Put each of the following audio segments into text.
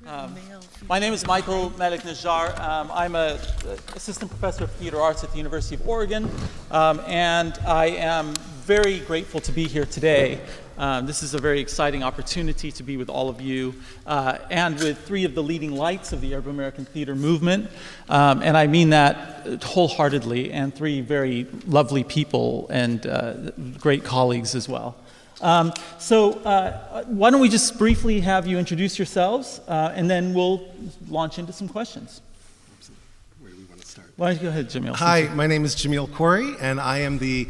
My name is Malek Najjar. I'm an assistant professor of theater arts at the University of Oregon, and I am very grateful to be here today. This is a very exciting opportunity to be with all of you and with three of the leading lights of the Arab American theater movement, and I mean that wholeheartedly, and three very lovely people and great colleagues as well. So why don't we just briefly have you introduce yourselves, and then we'll launch into some questions. Where do we want to start? Why don't you go ahead, Jamil? Hi, my name is Jamil Khoury, and I am the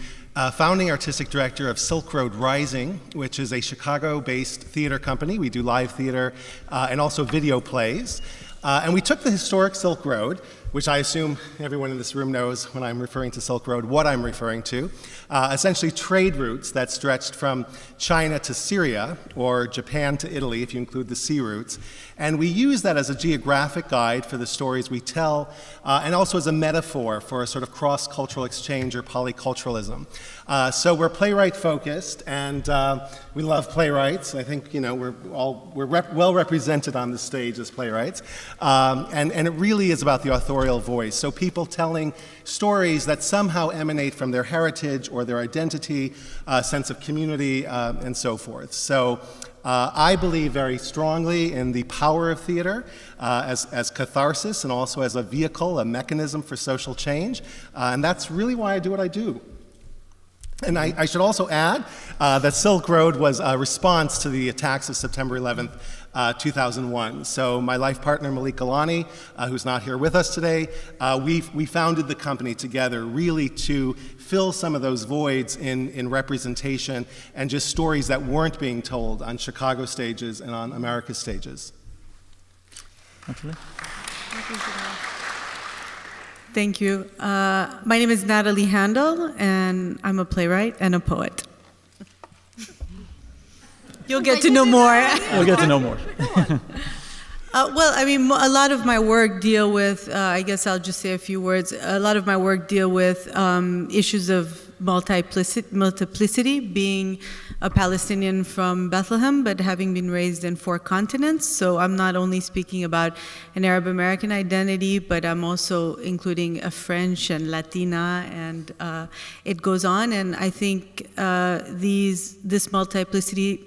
founding artistic director of Silk Road Rising, which is a Chicago-based theater company. We do live theater and also video plays. And we took the historic Silk Road, which I assume everyone in this room knows when I'm referring to Silk Road what I'm referring to, essentially trade routes that stretched from China to Syria, or Japan to Italy, if you include the sea routes. And we use that as a geographic guide for the stories we tell, and also as a metaphor for a sort of cross-cultural exchange or polyculturalism. So we're playwright focused, and we love playwrights. I think, you know, we're well represented on the stage as playwrights. And it really is about the authorial voice. So people telling stories that somehow emanate from their heritage or their identity, sense of community, and so forth. So I believe very strongly in the power of theater as catharsis and also as a vehicle, a mechanism for social change. And that's really why I do what I do. And I should also add that Silk Road was a response to the attacks of September 11th, 2001. So my life partner, Malek, who's not here with us today, we founded the company together really to fill some of those voids in representation and just stories that weren't being told on Chicago stages and on America's stages. Nathalie? Thank you. My name is Nathalie Handal, and I'm a playwright and a poet. You'll get to know more. We'll get to know more. Well, I mean, a lot of my work deal with, I guess I'll just say a few words. A lot of my work deal with issues of multiplicity, being a Palestinian from Bethlehem, but having been raised in 4 continents. So I'm not only speaking about an Arab American identity, but I'm also including a French and Latina, and it goes on. And I think this multiplicity,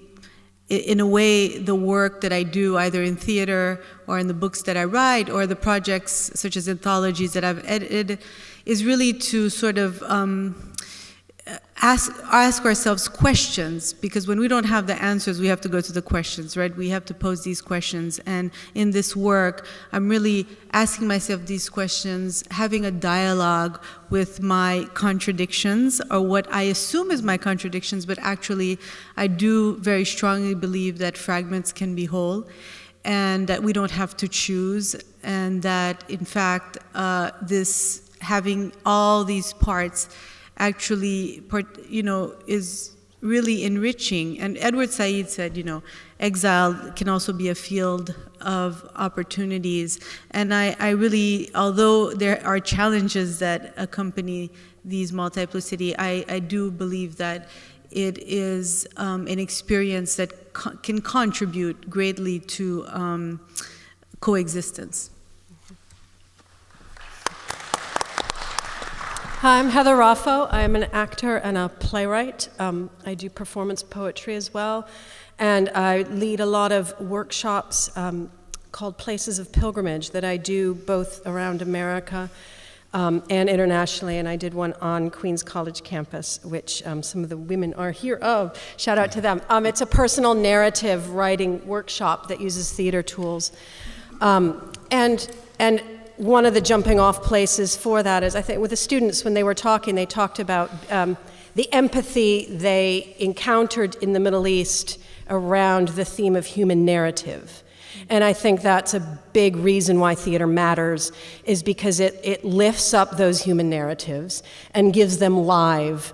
in a way, the work that I do, either in theater or in the books that I write, or the projects such as anthologies that I've edited, is really to sort of ask ourselves questions, because when we don't have the answers, we have to go to the questions, right? We have to pose these questions. And in this work, I'm really asking myself these questions, having a dialogue with my contradictions, or what I assume is my contradictions, but actually I do very strongly believe that fragments can be whole, and that we don't have to choose, and that in fact this having all these parts actually, you know, is really enriching. And Edward Said said, you know, exile can also be a field of opportunities. And I really, although there are challenges that accompany these multiplicity, I do believe that it is an experience that can contribute greatly to coexistence. Hi, I'm Heather Raffo. I'm an actor and a playwright. I do performance poetry as well, and I lead a lot of workshops called Places of Pilgrimage that I do both around America and internationally, and I did one on Queens College campus, which some of the women are here. Oh, shout out to them. It's a personal narrative writing workshop that uses theater tools. And one of the jumping off places for that is, I think with the students, when they were talking, they talked about the empathy they encountered in the Middle East around the theme of human narrative. And I think that's a big reason why theater matters, is because it lifts up those human narratives and gives them live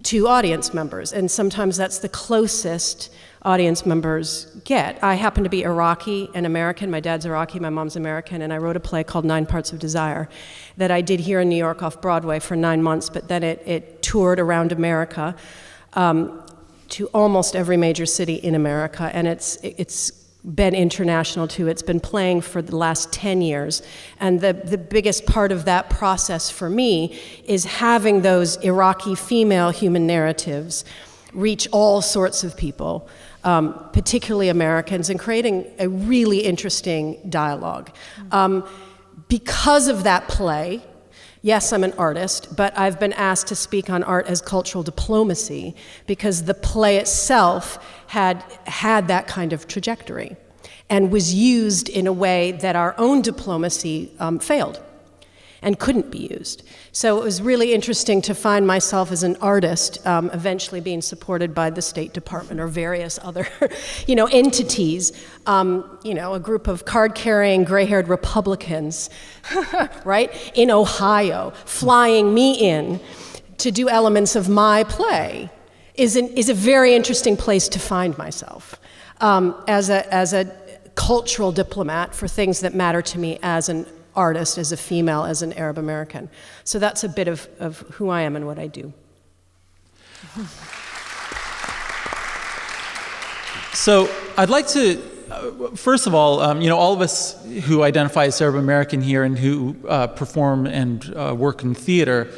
to audience members. And sometimes that's the closest audience members get. I happen to be Iraqi and American. My dad's Iraqi, my mom's American, and I wrote a play called 9 Parts of Desire that I did here in New York off Broadway for 9 months, but then it toured around America to almost every major city in America, and it's been international too. It's been playing for the last 10 years. And the biggest part of that process for me is having those Iraqi female human narratives reach all sorts of people, particularly Americans, and creating a really interesting dialogue. Because of that play, yes, I'm an artist, but I've been asked to speak on art as cultural diplomacy because the play itself had that kind of trajectory and was used in a way that our own diplomacy failed and couldn't be used. So it was really interesting to find myself as an artist eventually being supported by the State Department or various other entities, a group of card-carrying, gray-haired Republicans, right, in Ohio, flying me in to do elements of my play is a very interesting place to find myself as a cultural diplomat for things that matter to me as an artist, as a female, as an Arab American. So that's a bit of who I am and what I do. So I'd like to, first of all, all of us who identify as Arab American here and who perform and work in theater,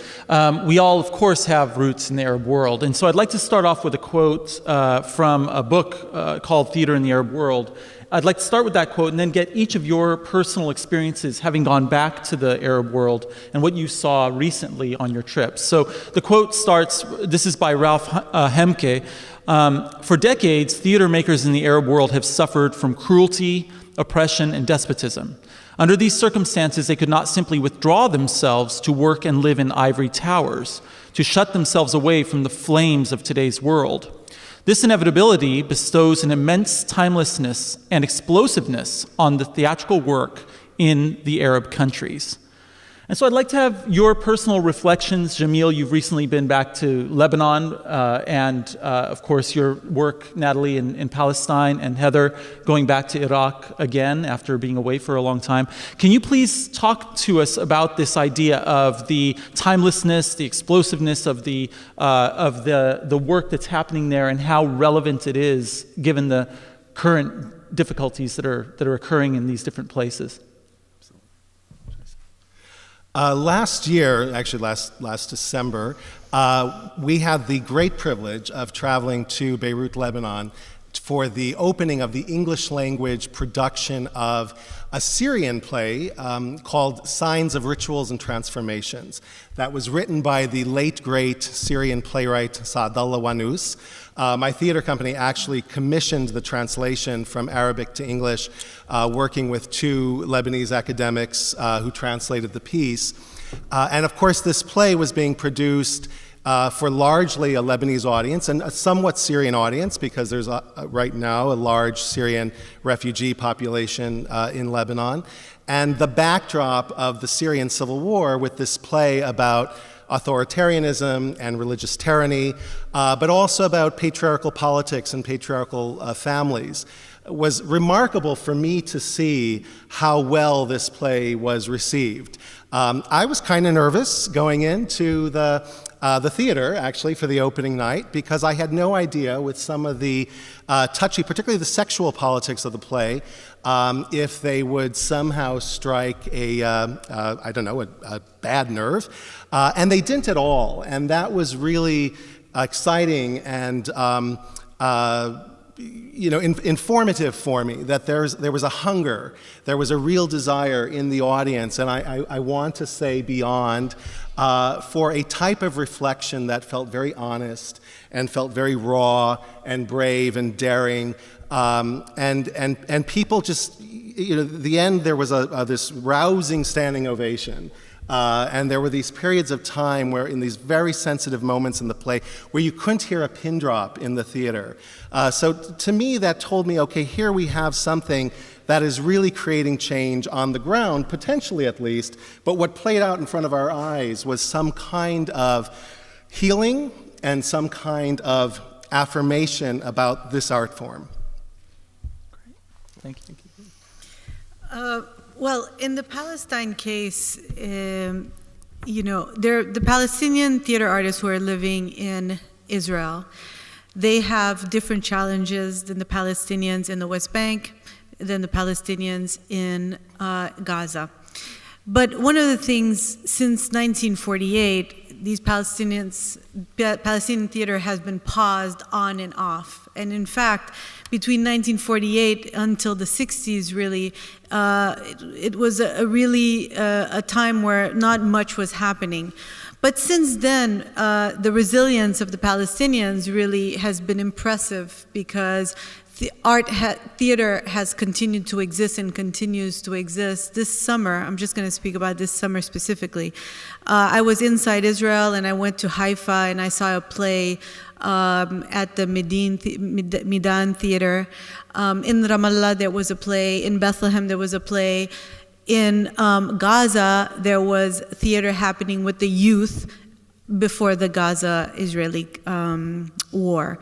we all, of course, have roots in the Arab world. And so I'd like to start off with a quote from a book called Theater in the Arab World. I'd like to start with that quote and then get each of your personal experiences having gone back to the Arab world and what you saw recently on your trips. So the quote starts, this is by Ralph Hemke. For decades, theater makers in the Arab world have suffered from cruelty, oppression, and despotism. Under these circumstances, they could not simply withdraw themselves to work and live in ivory towers, to shut themselves away from the flames of today's world. This inevitability bestows an immense timelessness and explosiveness on the theatrical work in the Arab countries. And so I'd like to have your personal reflections. Jamil, you've recently been back to Lebanon, and of course your work, Nathalie, in Palestine, and Heather going back to Iraq again after being away for a long time. Can you please talk to us about this idea of the timelessness, the explosiveness of the work that's happening there, and how relevant it is given the current difficulties that are occurring in these different places? Last year, actually last December, we had the great privilege of traveling to Beirut, Lebanon, for the opening of the English language production of a Syrian play called Signs of Rituals and Transformations. That was written by the late, great Syrian playwright Saadallah Wanous. My theater company actually commissioned the translation from Arabic to English, working with two Lebanese academics who translated the piece. And of course, this play was being produced for largely a Lebanese audience and a somewhat Syrian audience, because there's right now a large Syrian refugee population in Lebanon. And the backdrop of the Syrian civil war with this play about authoritarianism and religious tyranny, but also about patriarchal politics and patriarchal families, was remarkable for me to see how well this play was received. I was kind of nervous going into the theater, actually, for the opening night, because I had no idea with some of the touchy, particularly the sexual politics of the play, if they would somehow strike a bad nerve. And they didn't at all. And that was really exciting and informative for me, that there was a hunger, there was a real desire in the audience, and I want to say beyond, for a type of reflection that felt very honest and felt very raw and brave and daring, and people just, at the end there was this rousing standing ovation. And there were these periods of time where, in these very sensitive moments in the play, where you couldn't hear a pin drop in the theater. So to me, that told me, okay, here we have something that is really creating change on the ground, potentially at least, but what played out in front of our eyes was some kind of healing and some kind of affirmation about this art form. Great. Thank you. Well, in the Palestine case, the Palestinian theater artists who are living in Israel, they have different challenges than the Palestinians in the West Bank, than the Palestinians in Gaza. But one of the things, since 1948, these Palestinian theater has been paused on and off. And in fact, between 1948 until the 60s, really, it was a time where not much was happening. But since then, the resilience of the Palestinians really has been impressive, because the theater has continued to exist and continues to exist. This summer, I'm just going to speak about this summer specifically, I was inside Israel, and I went to Haifa, and I saw a play at the Midan Theater. In Ramallah, there was a play. In Bethlehem, there was a play. In Gaza, there was theater happening with the youth before the Gaza-Israeli war.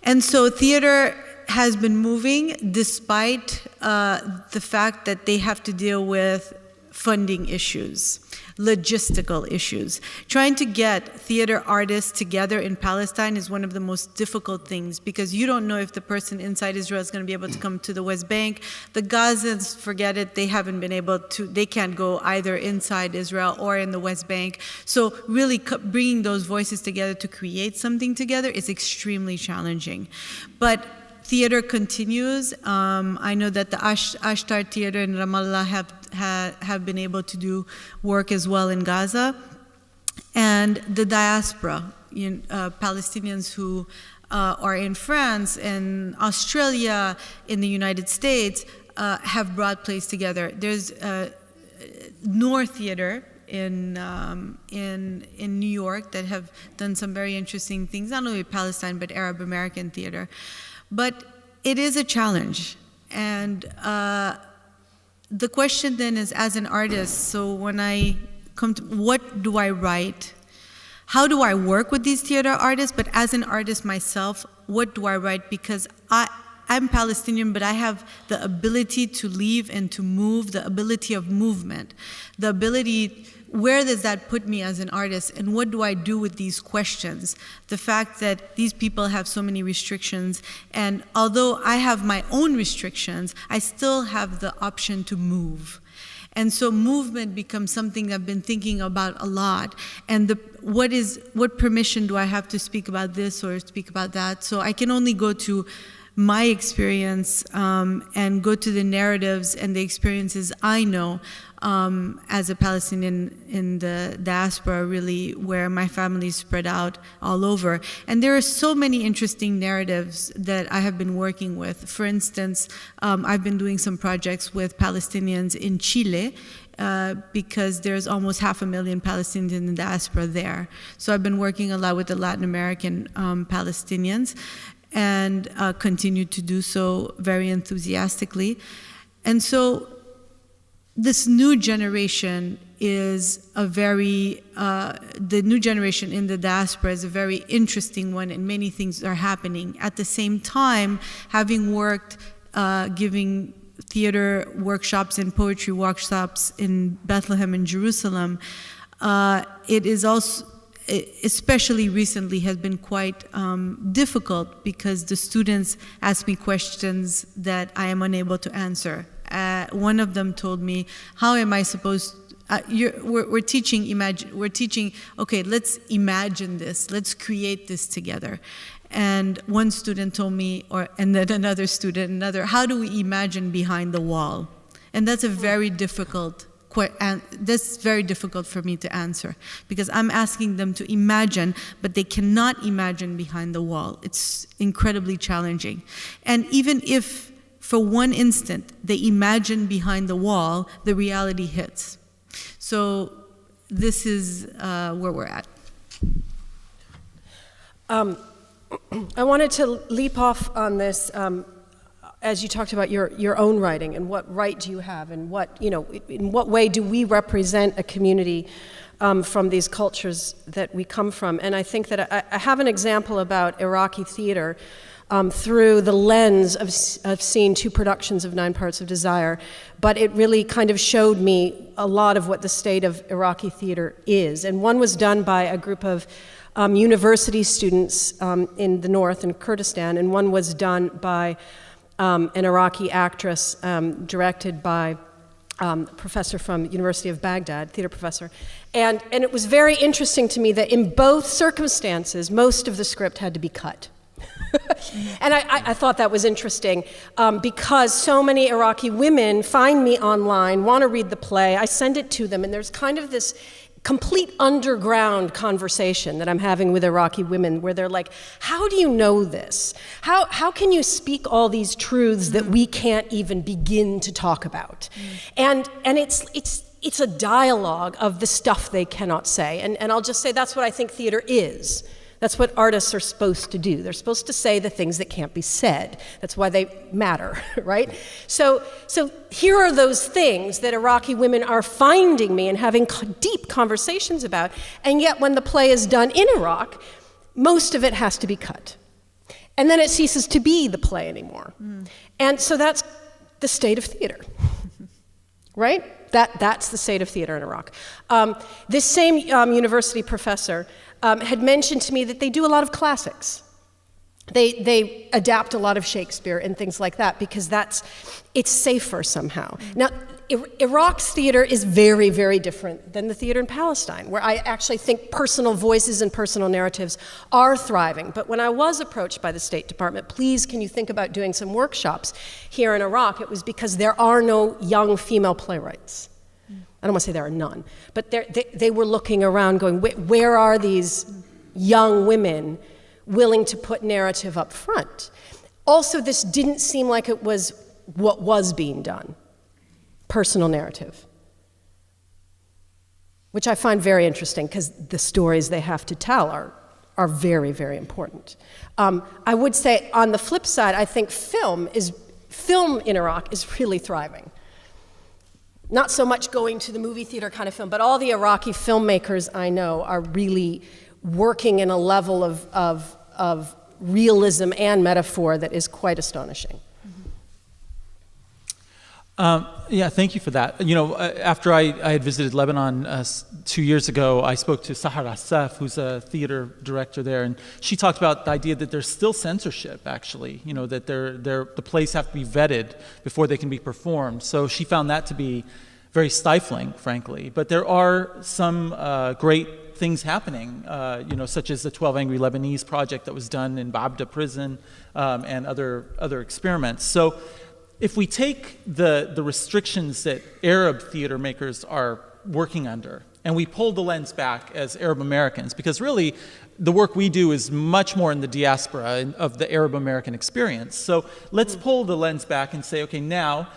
And so theater has been moving despite the fact that they have to deal with funding issues, logistical issues. Trying to get theater artists together in Palestine is one of the most difficult things, because you don't know if the person inside Israel is going to be able to come to the West Bank. The Gazans, forget it, they haven't been able to, they can't go either inside Israel or in the West Bank. So really bringing those voices together to create something together is extremely challenging. But theater continues. I know that the Ashtar Theater in Ramallah have been able to do work as well in Gaza. And the diaspora, Palestinians who are in France and Australia, in the United States, have brought plays together. There's Noor Theater in New York that have done some very interesting things, not only with Palestine, but Arab American theater. But it is a challenge. And the question then is, as an artist, so when I come to, what do I write? How do I work with these theater artists? But as an artist myself, what do I write? Because I'm Palestinian, but I have the ability to leave and to move, the ability of movement, the ability. Where does that put me as an artist, and what do I do with these questions? The fact that these people have so many restrictions, and although I have my own restrictions, I still have the option to move. And so movement becomes something I've been thinking about a lot. And what permission do I have to speak about this or speak about that? So I can only go to my experience and go to the narratives and the experiences I know as a Palestinian in the diaspora, really, where my family is spread out all over. And there are so many interesting narratives that I have been working with. For instance, I've been doing some projects with Palestinians in Chile, because there's almost 500,000 Palestinians in the diaspora there. So I've been working a lot with the Latin American Palestinians, and continue to do so very enthusiastically. And so this new generation is the new generation in the diaspora is a very interesting one, and many things are happening. At the same time, having worked giving theater workshops and poetry workshops in Bethlehem and Jerusalem, it is also, especially recently, has been quite difficult, because the students ask me questions that I am unable to answer. One of them told me, "How am I supposed?" We're teaching. Okay, let's imagine this. Let's create this together. And one student told me, and then another student, how do we imagine behind the wall? And that's a very difficult. That's very difficult for me to answer, because I'm asking them to imagine, but they cannot imagine behind the wall. It's incredibly challenging. And even if, for one instant, they imagine behind the wall, the reality hits. So this is where we're at. I wanted to leap off on this. As you talked about your own writing, and what right do you have, and in what way do we represent a community from these cultures that we come from? And I think that I have an example about Iraqi theater through the lens of seeing two productions of 9 Parts of Desire, but it really kind of showed me a lot of what the state of Iraqi theater is. And one was done by a group of university students in the north, in Kurdistan, and one was done by an Iraqi actress directed by professor from University of Baghdad, theater professor. And it was very interesting to me that in both circumstances, most of the script had to be cut. And I thought that was interesting because so many Iraqi women find me online, want to read the play, I send it to them, and there's kind of this complete underground conversation that I'm having with Iraqi women where they're like, how do you know this? How can you speak all these truths that we can't even begin to talk about? And it's a dialogue of the stuff they cannot say. And I'll just say that's what I think theater is. That's what artists are supposed to do. They're supposed to say the things that can't be said. That's why they matter, right? So here are those things that Iraqi women are finding me and having deep conversations about, and yet when the play is done in Iraq, most of it has to be cut. And then it ceases to be the play anymore. And so that's the state of theater, right? That's the state of theater in Iraq. This same university professor had mentioned to me that they do a lot of classics. They adapt a lot of Shakespeare and things like that because it's safer somehow. Now, Iraq's theater is very, very different than the theater in Palestine, where I actually think personal voices and personal narratives are thriving. But when I was approached by the State Department, please, can you think about doing some workshops here in Iraq, it was because there are no young female playwrights. I don't want to say there are none, but they were looking around going, where are these young women willing to put narrative up front? Also, this didn't seem like it was what was being done, personal narrative, which I find very interesting because the stories they have to tell are very, very important. I would say on the flip side, I think film in Iraq is really thriving. Not so much going to the movie theater kind of film, but all the Iraqi filmmakers I know are really working in a level of realism and metaphor that is quite astonishing. Yeah, thank you for that. You know, after I had visited Lebanon 2 years ago, I spoke to Sahar Assaf, who's a theater director there, and she talked about the idea that there's still censorship, actually, you know, that the plays have to be vetted before they can be performed. So she found that to be very stifling, frankly. But there are some great things happening, you know, such as the 12 Angry Lebanese project that was done in Babda prison and other experiments. So if we take the restrictions that Arab theater makers are working under, and we pull the lens back as Arab Americans, because really the work we do is much more in the diaspora of the Arab American experience. So let's pull the lens back and say, okay, now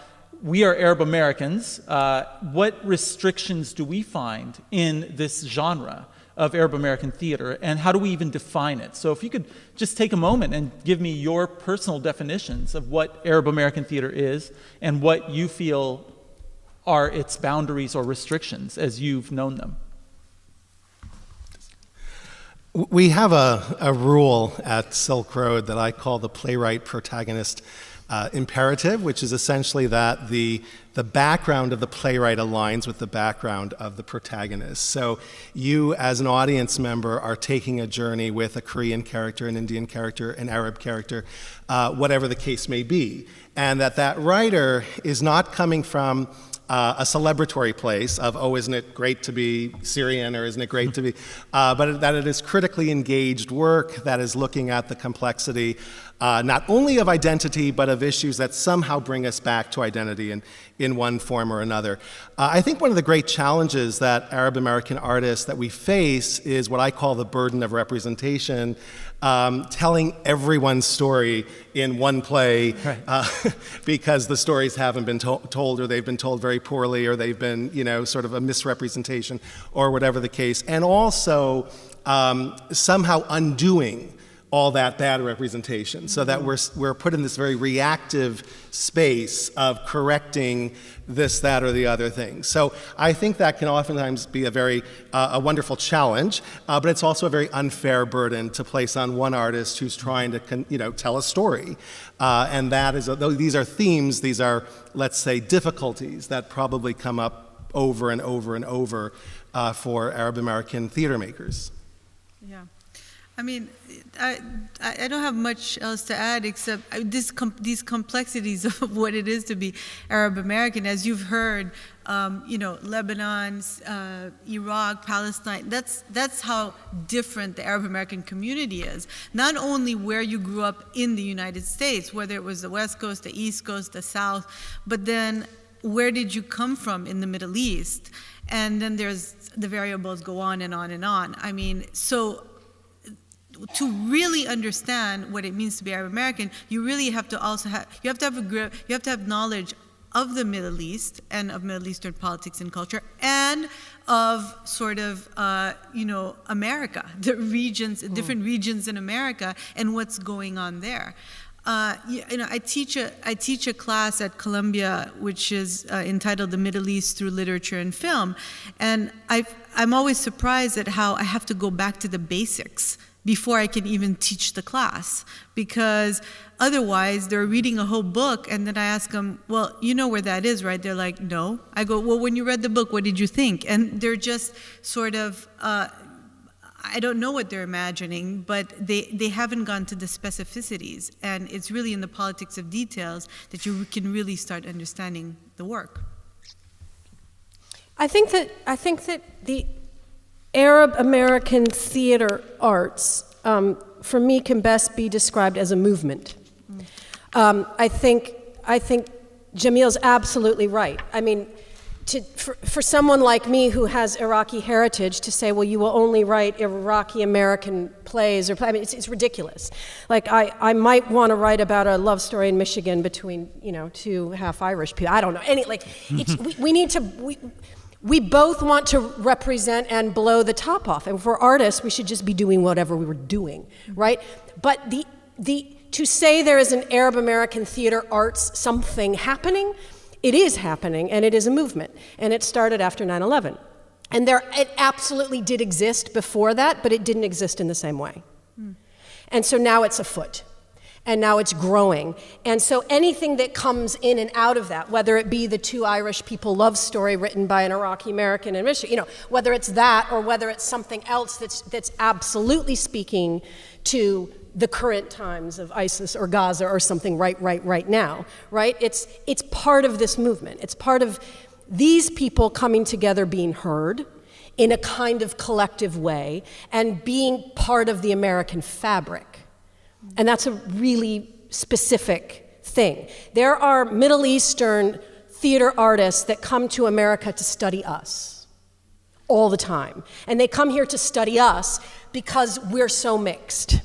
we are Arab Americans. What restrictions do we find in this genre of Arab American theater, and how do we even define it? So if you could just take a moment and give me your personal definitions of what Arab American theater is and what you feel are its boundaries or restrictions as you've known them. We have a rule at Silk Road that I call the playwright protagonist imperative, which is essentially that the background of the playwright aligns with the background of the protagonist. So you, as an audience member, are taking a journey with a Korean character, an Indian character, an Arab character, whatever the case may be. And that writer is not coming from a celebratory place of, oh, isn't it great to be Syrian, or isn't it great to be, but that it is critically engaged work that is looking at the complexity not only of identity, but of issues that somehow bring us back to identity in one form or another. I think one of the great challenges that Arab American artists that we face is what I call the burden of representation, telling everyone's story in one play, right. Because the stories haven't been told, or they've been told very poorly, or they've been, you know, sort of a misrepresentation, or whatever the case, and also somehow undoing all that bad representation, so that we're put in this very reactive space of correcting this, that, or the other thing. So I think that can oftentimes be a very a wonderful challenge, but it's also a very unfair burden to place on one artist who's trying to tell a story, and that is these are themes, these are, let's say, difficulties that probably come up over and over and over for Arab American theater makers. Yeah. I mean, I don't have much else to add except these complexities of what it is to be Arab American. As you've heard, Lebanon, Iraq, Palestine, that's how different the Arab American community is. Not only where you grew up in the United States, whether it was the West Coast, the East Coast, the South, but then where did you come from in the Middle East? And then there's the variables go on and on and on. I mean, so to really understand what it means to be Arab American, you really have to also have knowledge of the Middle East and of Middle Eastern politics and culture, and of sort of America, the regions, different regions in America, and what's going on there. I teach a class at Columbia which is entitled "The Middle East Through Literature and Film," and I'm always surprised at how I have to go back to the basics before I can even teach the class, because otherwise they're reading a whole book and then I ask them, well, you know where that is, right? They're like, no. I go, well, when you read the book, what did you think? And they're just sort of, I don't know what they're imagining, but they haven't gone to the specificities, and it's really in the politics of details that you can really start understanding the work. I think that the Arab American theater arts, for me, can best be described as a movement. I think Jamil's absolutely right. I mean, for someone like me who has Iraqi heritage to say, well, you will only write Iraqi American plays, it's ridiculous. Like, I might want to write about a love story in Michigan between, two half Irish people. I don't know. We both want to represent and blow the top off. And for artists, we should just be doing whatever we were doing, right? But to say there is an Arab American theater arts something happening, it is happening, and it is a movement. And it started after 9/11. And it absolutely did exist before that, but it didn't exist in the same way. And so now it's afoot. And now it's growing. And so anything that comes in and out of that, whether it be the two Irish people love story written by an Iraqi American in Michigan, whether it's that or whether it's something else that's absolutely speaking to the current times of ISIS or Gaza or something right now, right? It's part of this movement. It's part of these people coming together, being heard in a kind of collective way, and being part of the American fabric. And that's a really specific thing. There are Middle Eastern theater artists that come to America to study us all the time. And they come here to study us because we're so mixed,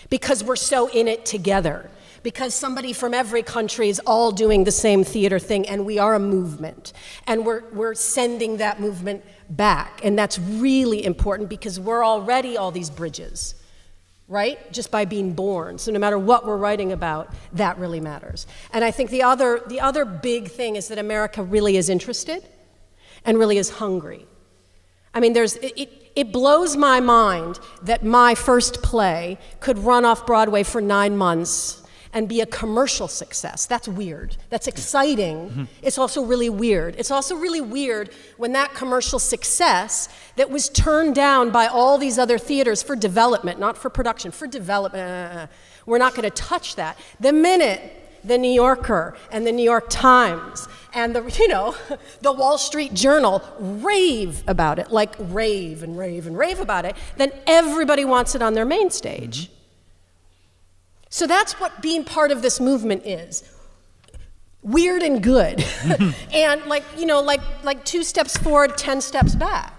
because we're so in it together, because somebody from every country is all doing the same theater thing, and we are a movement. And we're sending that movement back. And that's really important because we're already all these bridges, right? Just by being born. So no matter what we're writing about, that really matters. And I think the other big thing is that America really is interested and really is hungry. I mean, it blows my mind that my first play could run off Broadway for 9 months and be a commercial success. That's weird. That's exciting. It's also really weird. It's also really weird when that commercial success that was turned down by all these other theaters for development, not for production, for development, we're not going to touch that. The minute the New Yorker and the New York Times and the Wall Street Journal rave about it, like rave and rave and rave about it, then everybody wants it on their main stage. So that's what being part of this movement is. Weird and good. And like 2 steps forward, 10 steps back.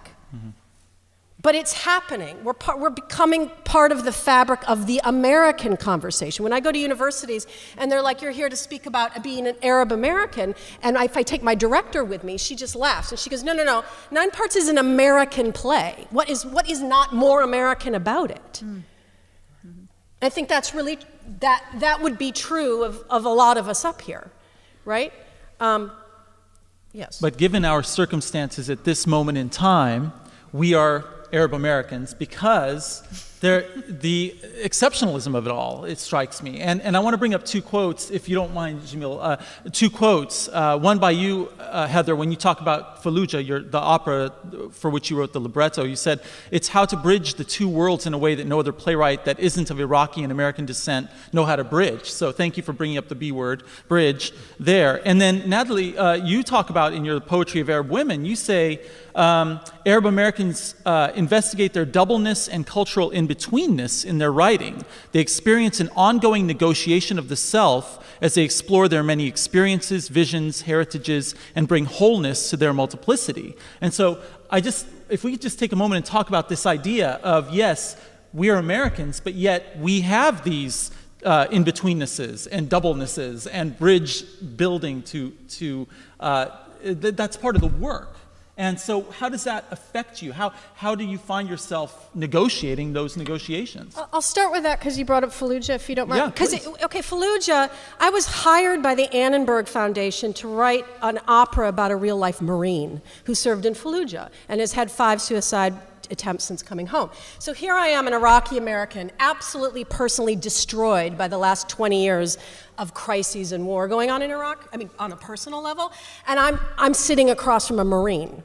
But it's happening. We're becoming part of the fabric of the American conversation. When I go to universities and they're like, you're here to speak about being an Arab American, and if I take my director with me, she just laughs and she goes, no, 9 Parts is an American play. What is not more American about it? I think that's really, that would be true of a lot of us up here, right? Yes. But given our circumstances at this moment in time, we are Arab Americans because The exceptionalism of it all, it strikes me. And I want to bring up two quotes, if you don't mind, Jamil. Two quotes. One by you, Heather, when you talk about Fallujah, the opera for which you wrote the libretto. You said, it's how to bridge the two worlds in a way that no other playwright that isn't of Iraqi and American descent know how to bridge. So thank you for bringing up the B word, bridge, there. And then, Nathalie, you talk about in your Poetry of Arab Women, you say, Arab Americans investigate their doubleness and cultural in-betweenness in their writing. They experience an ongoing negotiation of the self as they explore their many experiences, visions, heritages, and bring wholeness to their multiplicity. And so if we could just take a moment and talk about this idea of, yes, we are Americans, but yet we have these in-betweennesses and doublenesses and bridge building that's part of the work. And so how does that affect you? How do you find yourself negotiating those negotiations? I'll start with that because you brought up Fallujah, if you don't mind. Yeah, Fallujah, I was hired by the Annenberg Foundation to write an opera about a real-life Marine who served in Fallujah and has had 5 suicide attempts since coming home. So here I am, an Iraqi American, absolutely personally destroyed by the last 20 years of crises and war going on in Iraq, I mean, on a personal level, and I'm sitting across from a Marine,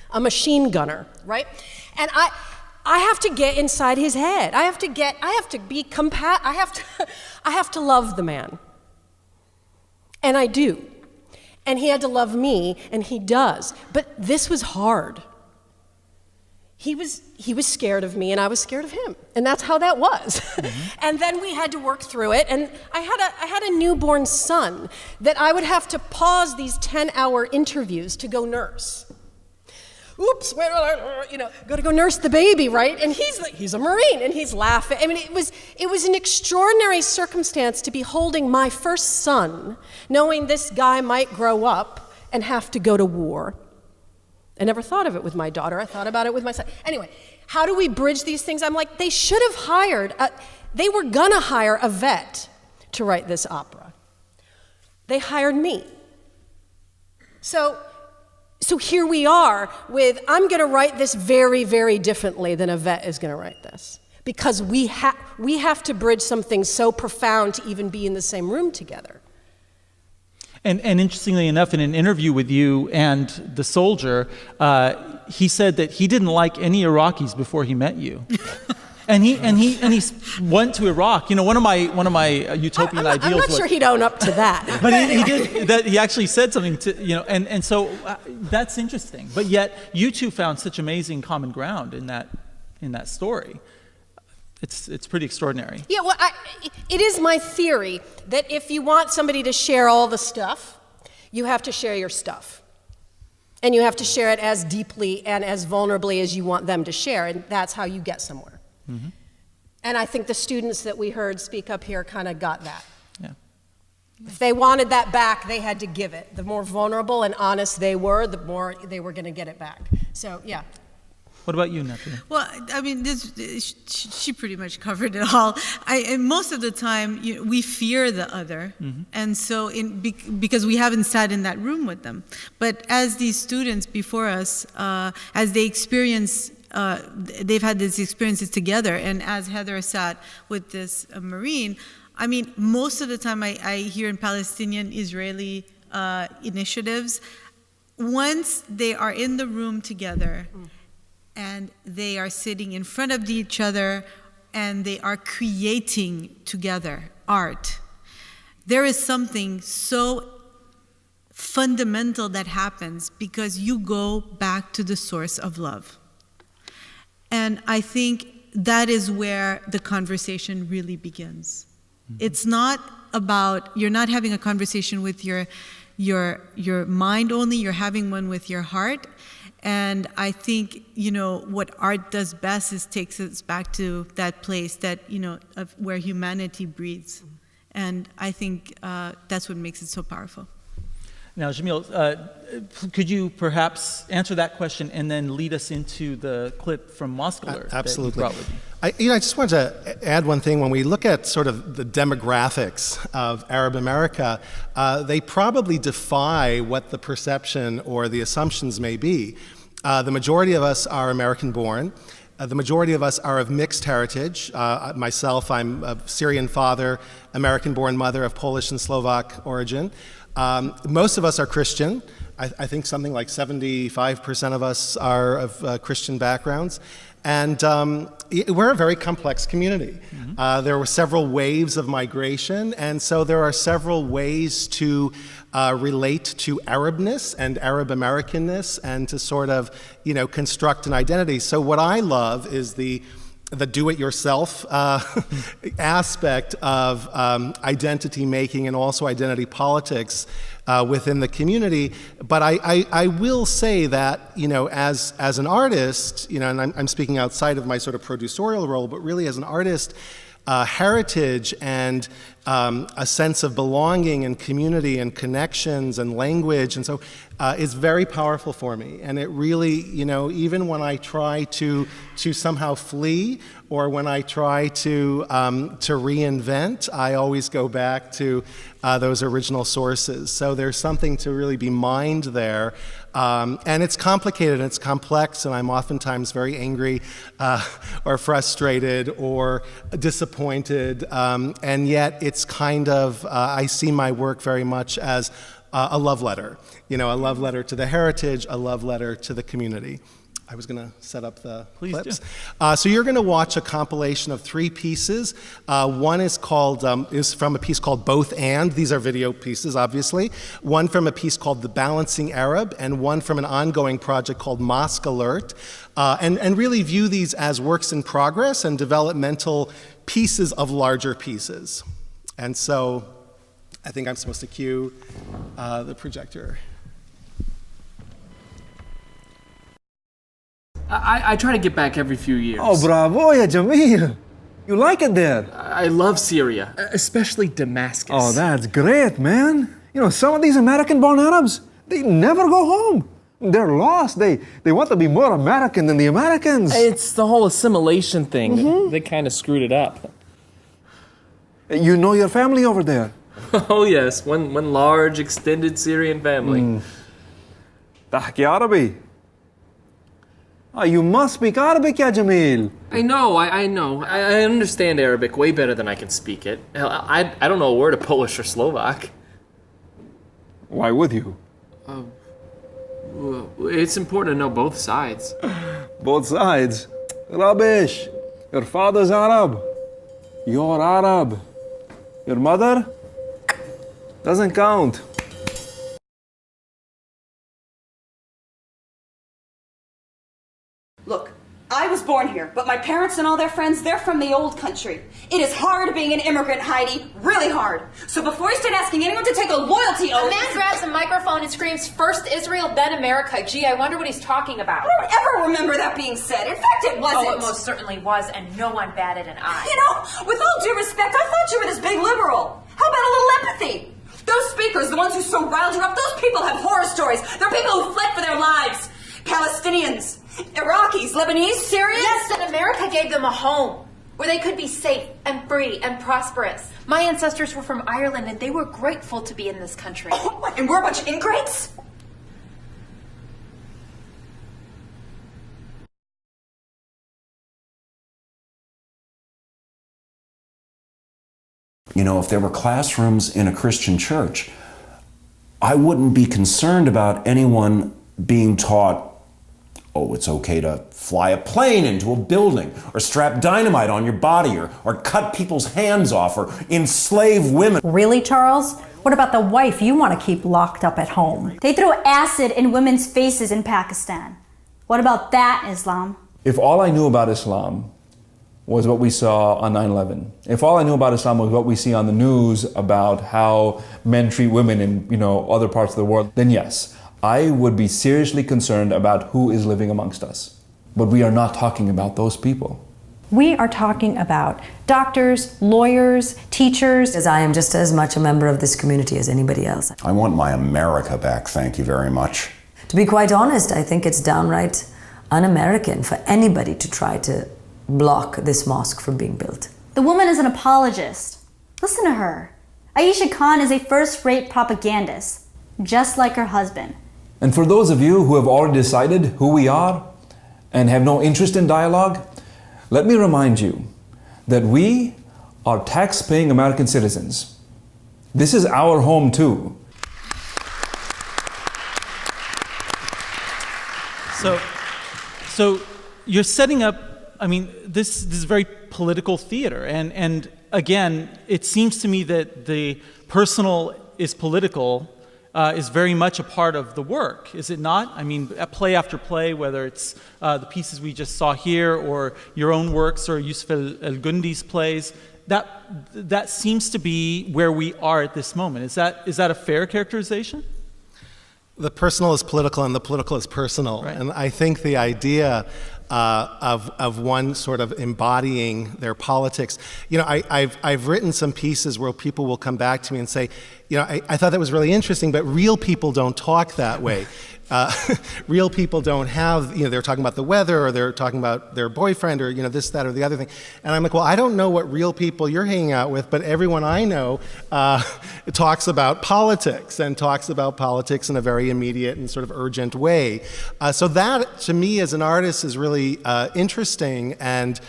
a machine gunner, right? And I have to get inside his head. I have to love the man. And I do. And he had to love me, and he does. But this was hard. He was scared of me, and I was scared of him, and that's how that was. Mm-hmm. And then we had to work through it, and I had a newborn son that I would have to pause these 10-hour interviews to go nurse. Oops, gotta go nurse the baby, right? And he's a Marine, and he's laughing. I mean, it was an extraordinary circumstance to be holding my first son, knowing this guy might grow up and have to go to war. I never thought of it with my daughter. I thought about it with my son. Anyway, how do we bridge these things? I'm like, they should have they were gonna hire a vet to write this opera. They hired me. So here we are with, I'm gonna write this very, very differently than a vet is gonna write this. Because we have to bridge something so profound to even be in the same room together. And interestingly enough, in an interview with you and the soldier, he said that he didn't like any Iraqis before he met you. And he went to Iraq. You know, one of my utopian ideals. I'm not sure he'd own up to that. But he did. That he actually said something to and so that's interesting. But yet you two found such amazing common ground in that story. It's pretty extraordinary. Yeah, well, it is my theory that if you want somebody to share all the stuff, you have to share your stuff. And you have to share it as deeply and as vulnerably as you want them to share, and that's how you get somewhere. Mm-hmm. And I think the students that we heard speak up here kind of got that. Yeah. If they wanted that back, they had to give it. The more vulnerable and honest they were, the more they were going to get it back. So, yeah. What about you, Nathalie? Well, I mean, she pretty much covered it all. And most of the time, we fear the other, mm-hmm. and so because we haven't sat in that room with them. But as these students before us, as they experience, they've had these experiences together, and as Heather sat with this Marine, I mean, most of the time I hear in Palestinian-Israeli initiatives, once they are in the room together, and they are sitting in front of each other and they are creating together art, there is something so fundamental that happens because you go back to the source of love. And I think that is where the conversation really begins. Mm-hmm. It's not about, you're not having a conversation with your mind only, you're having one with your heart. And I think, what art does best is takes us back to that place that, of where humanity breathes. And I think that's what makes it so powerful. Now, Jamil, could you perhaps answer that question and then lead us into the clip from Moskler? Absolutely. That you brought with you? I just wanted to add one thing. When we look at sort of the demographics of Arab America, they probably defy what the perception or the assumptions may be. The majority of us are American-born, the majority of us are of mixed heritage. Myself, I'm a Syrian father, American-born mother of Polish and Slovak origin. Most of us are Christian. I think something like 75% of us are of Christian backgrounds. And we're a very complex community. There were several waves of migration, and so there are several ways to relate to Arabness and Arab Americanness and to sort of, construct an identity. So what I love is the do-it-yourself aspect of identity making and also identity politics within the community. But I will say that, as an artist, and I'm speaking outside of my sort of producerial role, but really as an artist, heritage and a sense of belonging and community and connections and language, and so is very powerful for me. And it really, even when I try to somehow flee or when I try to reinvent, I always go back to those original sources. So there's something to really be mined there. And it's complicated and it's complex, and I'm oftentimes very angry or frustrated or disappointed, and yet it's kind of, I see my work very much as a love letter, a love letter to the heritage, a love letter to the community. I was going to set up the clips. So you're going to watch a compilation of 3 pieces. One is from a piece called Both And. These are video pieces, obviously. One from a piece called The Balancing Arab, and one from an ongoing project called Mosque Alert. And really view these as works in progress and developmental pieces of larger pieces. And so I think I'm supposed to cue the projector. I try to get back every few years. Oh, bravo, ya Jamil. You like it there? I love Syria, especially Damascus. Oh, that's great, man. Some of these American-born Arabs, they never go home. They're lost. They want to be more American than the Americans. It's the whole assimilation thing. They kind of screwed it up. You know your family over there? Oh, yes. One large, extended Syrian family. تحكي عربي. You must speak Arabic, ya Jamil. I know. I understand Arabic way better than I can speak it. Hell, I don't know a word of Polish or Slovak. Why would you? It's important to know both sides. Both sides? Rubbish. Your father's Arab. You're Arab. Your mother? Doesn't count. Look, I was born here, but my parents and all their friends, they're from the old country. It is hard being an immigrant, Heidi. Really hard. So before you start asking anyone to take a loyalty oath... A man grabs a microphone and screams, "First Israel, then America." Gee, I wonder what he's talking about. I don't ever remember that being said. In fact, it wasn't. Oh, it most certainly was, and no one batted an eye. With all due respect, I thought you were this big liberal. How about a little empathy? Those speakers, the ones who so riled you up, those people have horror stories. They're people who fled for their lives. Palestinians, Iraqis, Lebanese, Syrians. Yes, and America gave them a home where they could be safe and free and prosperous. My ancestors were from Ireland, and they were grateful to be in this country. Oh, and we're a bunch of ingrates? If there were classrooms in a Christian church, I wouldn't be concerned about anyone being taught, oh, it's okay to fly a plane into a building, or strap dynamite on your body, or cut people's hands off, or enslave women. Really, Charles? What about the wife you want to keep locked up at home? They throw acid in women's faces in Pakistan. What about that, Islam? If all I knew about Islam was what we saw on 9/11, if all I knew about Islam was what we see on the news about how men treat women in other parts of the world, then yes, I would be seriously concerned about who is living amongst us. But we are not talking about those people. We are talking about doctors, lawyers, teachers. As I am just as much a member of this community as anybody else. I want my America back, thank you very much. To be quite honest, I think it's downright un-American for anybody to try to block this mosque from being built. The woman is an apologist. Listen to her. Aisha Khan is a first-rate propagandist, just like her husband. And for those of you who have already decided who we are and have no interest in dialogue, let me remind you that we are tax-paying American citizens. This is our home too. So you're setting up, I mean, this is very political theater, and again, it seems to me that the personal is political is very much a part of the work, is it not? I mean, play after play, whether it's the pieces we just saw here, or your own works, or Yusef El-Gundi's plays, that seems to be where we are at this moment. Is that a fair characterization? The personal is political and the political is personal. Right. And I think the idea of one sort of embodying their politics, you know, I've written some pieces where people will come back to me and say, you know, I thought that was really interesting, but real people don't talk that way. Real people don't have, you know, they're talking about the weather, or they're talking about their boyfriend, or, you know, this, that, or the other thing. And I'm like, well, I don't know what real people you're hanging out with, but everyone I know talks about politics, and talks about politics in a very immediate and sort of urgent way. So that, to me, as an artist, is really interesting, and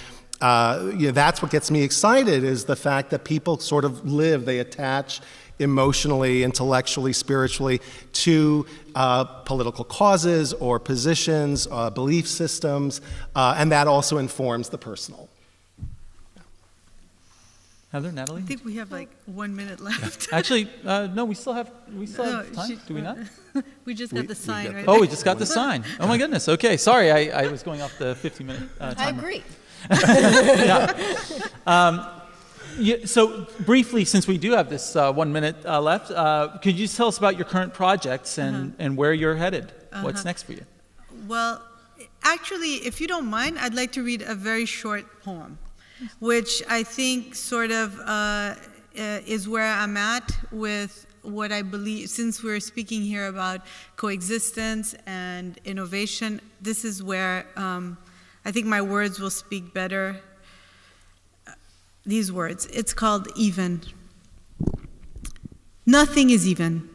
you know, that's what gets me excited, is the fact that people sort of live, they attach emotionally, intellectually, spiritually to political causes or positions, belief systems, and that also informs the personal. Heather, Natalie? I think we have like 1 minute left. Actually, no, we still have time. Do we not? We just got the sign right Oh, there. we just got the sign. Oh my goodness. Okay, sorry, I was going off the 50-minute timer. I agree. Yeah. Yeah, so briefly, since we do have this 1 minute left, could you just tell us about your current projects and where you're headed? What's next for you? Well, actually, if you don't mind, I'd like to read a very short poem, which I think sort of is where I'm at with what I believe. Since we're speaking here about coexistence and innovation, this is where I think my words will speak better. These words. It's called Even. Nothing is even.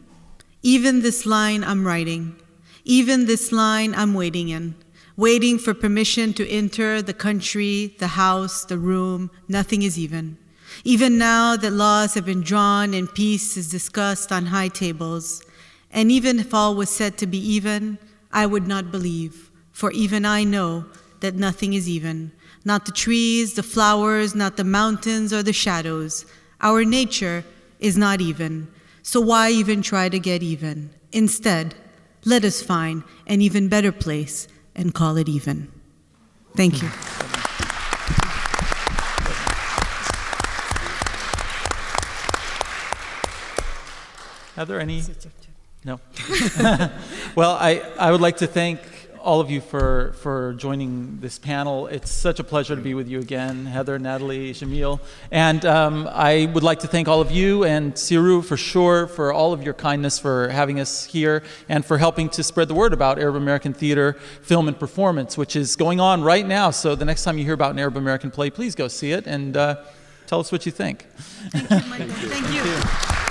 Even this line I'm writing. Even this line I'm waiting in. Waiting for permission to enter the country, the house, the room. Nothing is even. Even now that laws have been drawn and peace is discussed on high tables. And even if all was said to be even, I would not believe. For even I know that nothing is even. Not the trees, the flowers, not the mountains or the shadows. Our nature is not even. So why even try to get even? Instead, let us find an even better place and call it even. Thank you. Heather, any? No. Well, I would like to thank all of you for joining this panel. It's such a pleasure to be with you again, Heather, Natalie, Jamil. And I would like to thank all of you and CERRU for sure for all of your kindness for having us here and for helping to spread the word about Arab American theater, film, and performance, which is going on right now. So the next time you hear about an Arab American play, please go see it and tell us what you think. Thank you, Michael. Thank you.